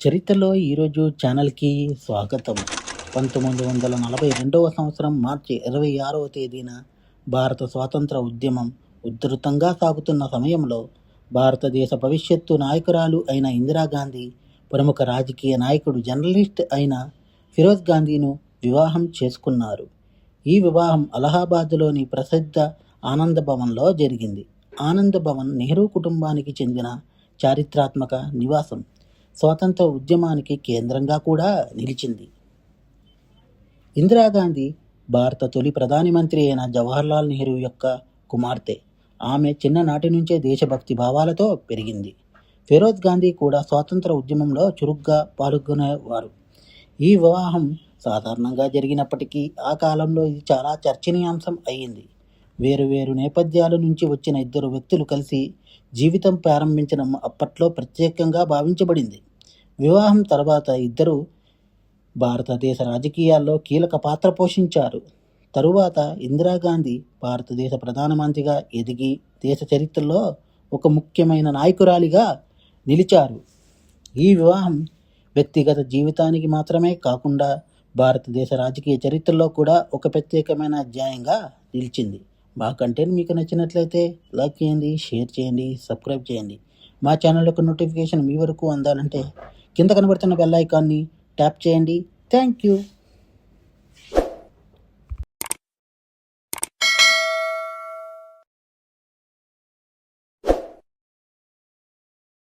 చరిత్రలో ఈరోజు ఛానల్కి స్వాగతం. 1942వ సంవత్సరం మార్చి 26వ తేదీన భారత స్వాతంత్ర ఉద్యమం ఉధృతంగా సాగుతున్న సమయంలో భారతదేశ భవిష్యత్తు నాయకురాలు అయిన ఇందిరాగాంధీ ప్రముఖ రాజకీయ నాయకుడు జర్నలిస్ట్ అయిన ఫిరోజ్ గాంధీను వివాహం చేసుకున్నారు. ఈ వివాహం అలహాబాద్లోని ప్రసిద్ధ ఆనంద భవన్లో జరిగింది. ఆనంద భవన్ నెహ్రూ కుటుంబానికి చెందిన చారిత్రాత్మక నివాసం. స్వాతంత్ర ఉద్యమానికి కేంద్రంగా కూడా నిలిచింది. ఇందిరాగాంధీ భారత తొలి ప్రధానమంత్రి అయిన జవహర్లాల్ నెహ్రూ యొక్క కుమార్తె. ఆమె చిన్ననాటి నుంచే దేశభక్తి భావాలతో పెరిగింది. ఫిరోజ్ గాంధీ కూడా స్వాతంత్ర ఉద్యమంలో చురుగ్గా పాల్గొనేవారు. ఈ వివాహం సాధారణంగా జరిగినప్పటికీ ఆ కాలంలో ఇది చాలా చర్చనీయాంశం అయ్యింది. వేరువేరు నేపథ్యాల నుంచి వచ్చిన ఇద్దరు వ్యక్తులు కలిసి జీవితం ప్రారంభించడం అప్పట్లో ప్రత్యేకంగా భావించబడింది. వివాహం తర్వాత ఇద్దరు భారతదేశ రాజకీయాల్లో కీలక పాత్ర పోషించారు. తరువాత ఇందిరాగాంధీ భారతదేశ ప్రధానమంత్రిగా ఎదిగి దేశ చరిత్రలో ఒక ముఖ్యమైన నాయకురాలిగా నిలిచారు. ఈ వివాహం వ్యక్తిగత జీవితానికి మాత్రమే కాకుండా భారతదేశ రాజకీయ చరిత్రలో కూడా ఒక ప్రత్యేకమైన అధ్యాయంగా నిలిచింది. మా కంటెంట్ మీకు నచ్చినట్లయితే లైక్ చేయండి, షేర్ చేయండి, సబ్స్క్రైబ్ చేయండి. మా ఛానల్ యొక్క నోటిఫికేషన్ మీ వరకు అందాలంటే కింద కనబడుతున్న బెల్ ఐకాన్ని ట్యాప్ చేయండి. Thank you.